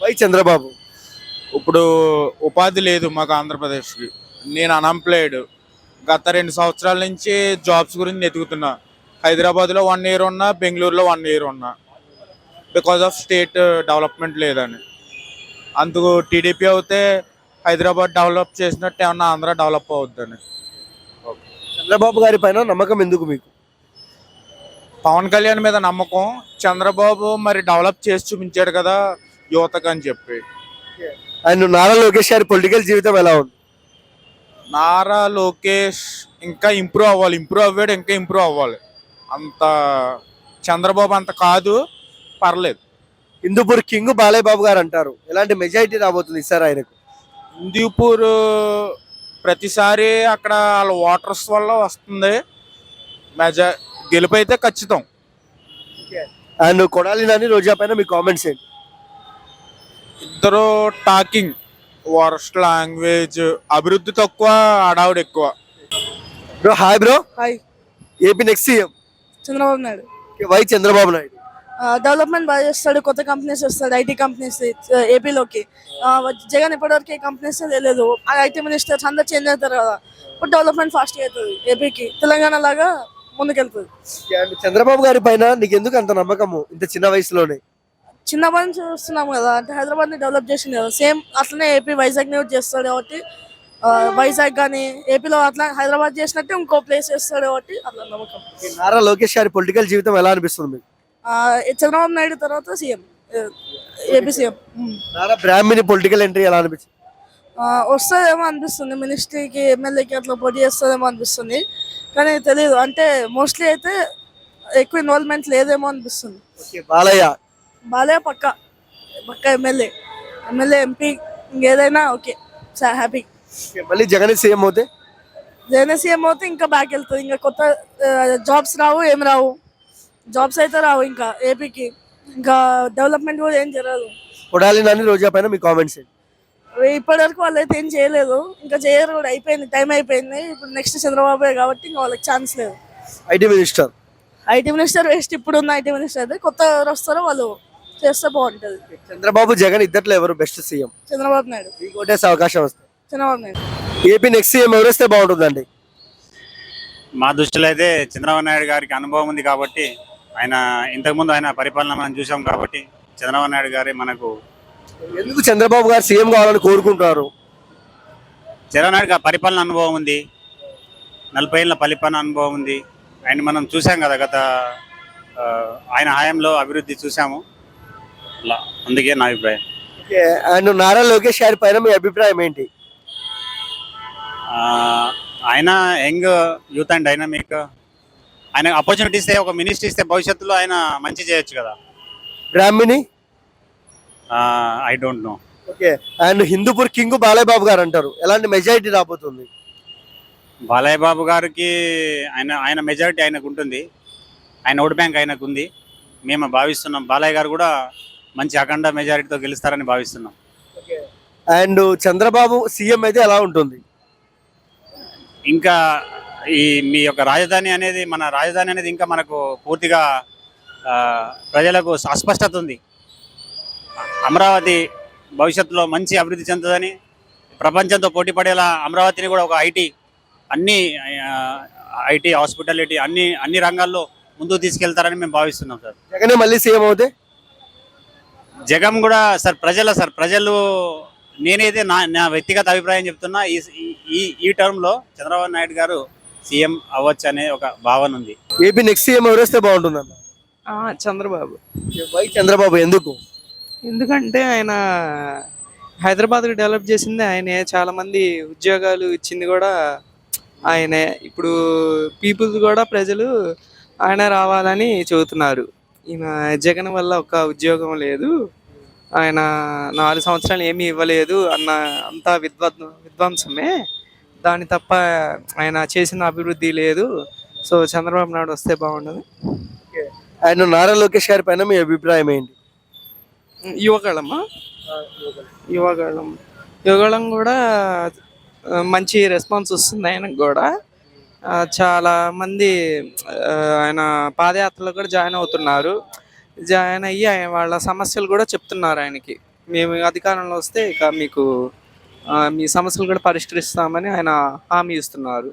Why Chandrababu? ఇప్పుడు ఉపాధి లేదు మాకు ఆంధ్రప్రదేశ్కి. నేను అన్ఎంప్లాయిడ్. గత 2 సంవత్సరాల నుంచి జాబ్స్ గురించి వెతుకుతున్నా. హైదరాబాద్లో 1 ఇయర్ ఉన్నా, బెంగళూరులో 1 ఇయర్ ఉన్నా. బికాస్ ఆఫ్ స్టేట్ డెవలప్మెంట్ లేదని. అందుకు టీడీపీ అయితే హైదరాబాద్ డెవలప్ చేసినట్టు ఏమన్నా ఆంధ్ర డెవలప్ అవుద్దని. చంద్రబాబు గారి పైన నమ్మకం ఎందుకు మీకు? పవన్ కళ్యాణ్ మీద నమ్మకం. చంద్రబాబు మరి డెవలప్ చేసి చూపించాడు కదా యువతకు అని చెప్పి. అండ్ నారా లోకేష్ గారి పొలిటికల్ జీవితం ఎలా ఉంది? నారా లోకేష్ ఇంకా ఇంప్రూవ్ అవ్వాలి. ఇంప్రూవ్ అవ్వాడు, ఇంకా ఇంప్రూవ్ అవ్వాలి. అంత చంద్రబాబు అంత కాదు, పర్లేదు. హిందూపూర్ కింగ్ బాలయ్య బాబు గారు అంటారు. ఎలాంటి మెజారిటీ రాబోతుంది సార్ ఆయనకు? హిందూపూర్ ప్రతిసారి అక్కడ వాళ్ళ ఓటర్స్ వల్ల వస్తుంది. గెలుపు అయితే ఖచ్చితం. అండ్ కొడాలి నాని రోజా పైన మీ కామెంట్స్ ఏంటి? ఇద్దరు టాకింగ్ వర్స్ట్ లాంగ్వేజ్, అభివృద్ధి తక్కువ, అడావుడు ఎక్కువ. Bro hi bro. Hi. AP next CM Chandrababu Naidu. Why Chandrababu Naidu? Development బాగా చేస్తాడు, కొత్త కంపెనీస్ వస్తాడు, ఐటీ కంపెనీస్ ఏపీలోకి. జగన్ ఇప్పటివరకు ఏ కంపెనీస్ తెలియదు. ఐటీ మినిస్టర్స్ అందరు చేంజ్ అవుతారు కదా, ఇప్పుడు డెవలప్మెంట్ ఫాస్ట్గా అవుతుంది ఏపీకి. తెలంగాణ లాగా ముందుకెళ్తుంది. అండ్ చంద్రబాబు గారి పైన నీకు ఎందుకు అంత నమ్మకము ఇంత చిన్న వయసులోనే? చిన్నప్పటి నుంచి చూస్తున్నాం కదా, అంటే హైదరాబాద్ని డెవలప్ చేసింది కదా, సేమ్ అట్లనే ఏపీ వైజాగ్ని కూడా చేస్తాడు కాబట్టి. వైజాగ్ కానీ ఏపీలో అట్లా హైదరాబాద్ చేసినట్టే ఇంకో ప్లేస్ చేస్తాడు కాబట్టి అట్లా నమ్మకం. నారా లోకేష్ గారి పొలిటికల్ జీవితం ఎలా అనిపిస్తుంది మీకు? చంద్రబాబు నాయుడు తర్వాత సీఎం, ఏపీ సీఎం. నారా బ్రాహ్మణి పొలిటికల్ ఎంట్రీ ఎలా అనిపించింది? వస్తుందేమో అనిపిస్తుంది, మినిస్ట్రీకి ఎమ్మెల్యేకి అట్లా పోటీ చేస్తుందేమో అనిపిస్తుంది, కానీ తెలియదు. అంటే మోస్ట్లీ అయితే ఎక్కువ ఇన్వాల్వ్మెంట్ లేదేమో అనిపిస్తుంది. బాలయ్య పక్క ఎమ్మెల్యే ఎంపీ ఇంకేదైనా ఓకే, హ్యాపీ. మళ్ళీ జగన్ సీఎం అవుతే? జగన్ సీఎం అవుతే ఇంకా బ్యాక్ వెళ్తుంది. ఇంకా కొత్త జాబ్స్ రావు, ఏం రావు. జాబ్స్ అయితే రావు ఇంకా ఏపీకి, ఇంకా డెవలప్మెంట్ కూడా ఏం జరగదు. కొడాలి నాని రోజా పైన మీ కామెంట్స్ ఏంటి? ఇప్పటివరకు వాళ్ళు అయితే ఏం చేయలేదు, ఇంకా చేయరు కూడా. అయిపోయింది, టైం అయిపోయింది. ఇప్పుడు నెక్స్ట్ చంద్రబాబు కాబట్టి ఇంకా వాళ్ళకి ఛాన్స్ లేదు. IT minister waste. ఇప్పుడున్న ఐటీ మినిస్టర్ అయితే కొత్త ఎవరు వస్తారో వాళ్ళు చేస్తే బాగుంటుంది. చంద్రబాబు జగన్ ఇద్దట్లో ఎవరు బెస్ట్ సీఎం? చంద్రబాబు నాయుడు. ఓటేసే అవకాశం వస్తుంది. Chandrababu Naidu. AP next CM ఎవరు వస్తే బాగుంటుందండి? మా దృష్టిలో అయితే చంద్రబాబు నాయుడు గారికి అనుభవం ఉంది కాబట్టి, ఆయన ఇంతకుముందు ఆయన పరిపాలన మనం చూసాం కాబట్టి చంద్రబాబు నాయుడు గారే మనకు. ఎందుకు చంద్రబాబు గారు సీఎం కావాలని కోరుకుంటున్నారు? చంద్రబాబు నాయుడు గారి పరిపాలన అనుభవం ఉంది, 40 ఏళ్ళ పరిపాలన అనుభవం ఉంది. ఆయన మనం చూసాం కదా, గత ఆయన హయాంలో అభివృద్ధి చూసాము. అలా అందుకే నా అభిప్రాయం. అండ్ నారా లోకేష్ గారి పైన మీ అభిప్రాయం ఏంటి? ఆయన యంగ్ యూత్ అండ్ డైనమిక్. ఆయన ఆపర్చునిటీ ఇస్తే, ఒక మినిస్ట్రీ ఇస్తే భవిష్యత్తులో ఆయన మంచి చేయొచ్చు కదా. Brahmani? I don't know. Okay. And Hindupur king Balayya Babu garu అంటారు. ఎలాంటి మెజారిటీ రాబోతుంది? బాలయ్య బాబు గారికి ఆయన మెజారిటీ ఆయనకు ఉంటుంది, ఆయన ఓట్ బ్యాంక్ ఆయనకు ఉంది. మేము భావిస్తున్నాం బాలయ్య గారు కూడా మంచి అఖండ మెజారిటీతో గెలుస్తారని భావిస్తున్నాం. అండ్ చంద్రబాబు సీఎం అయితే ఎలా ఉంటుంది? ఇంకా మీ యొక్క రాజధాని అనేది, మన రాజధాని అనేది ఇంకా మనకు పూర్తిగా ప్రజలకు అస్పష్టత ఉంది. అమరావతి భవిష్యత్తులో మంచి అభివృద్ధి చెందుతుందని, ప్రపంచంతో పోటీ పడేలా అమరావతిని కూడా ఒక ఐటీ హాస్పిటాలిటీ అన్ని రంగాల్లో ముందుకు తీసుకెళ్తారని మేము భావిస్తున్నాం సార్. జగనే మళ్ళీ సీఎం అవుతే? జగన్ కూడా సార్ ప్రజలు నేనైతే నా వ్యక్తిగత అభిప్రాయం చెప్తున్నా, ఈ టర్మ్లో చంద్రబాబు నాయుడు గారు సీఎం అవ్వచ్చు అనే ఒక భావన ఉంది. ఏపీ నెక్స్ట్ సీఎం ఎవరు వస్తే బాగుంటుందన్న? చంద్రబాబు. వై చంద్రబాబు? ఎందుకు? ఎందుకంటే ఆయన హైదరాబాద్కి డెవలప్ చేసింది ఆయనే, చాలా మంది ఉద్యోగాలు ఇచ్చింది కూడా ఆయనే. ఇప్పుడు పీపుల్స్ కూడా ప్రజలు ఆయన రావాలని చెబుతున్నారు. ఈయన జగన్ వల్ల ఒక్క ఉద్యోగం లేదు, ఆయన 4 సంవత్సరాలు ఏమీ ఇవ్వలేదు అంతా విధ్వంసమే, దాని తప్ప ఆయన చేసిన అభివృద్ధి లేదు. సో చంద్రబాబు నాయుడు వస్తే బాగుండదు. ఆయన నారా లోకేష్ గారి పైన మీ అభిప్రాయం ఏంటి? యువగళం కూడా మంచి రెస్పాన్స్ వస్తుంది ఆయనకు కూడా. చాలా మంది ఆయన పాదయాత్రలో కూడా జాయిన్ అవుతున్నారు. జాయిన్ అయ్యి వాళ్ళ సమస్యలు కూడా చెప్తున్నారు ఆయనకి. మేము అధికారంలో వస్తే ఇక మీకు మీ సమస్యలు కూడా పరిష్కరిస్తామని ఆయన హామీ ఇస్తున్నారు.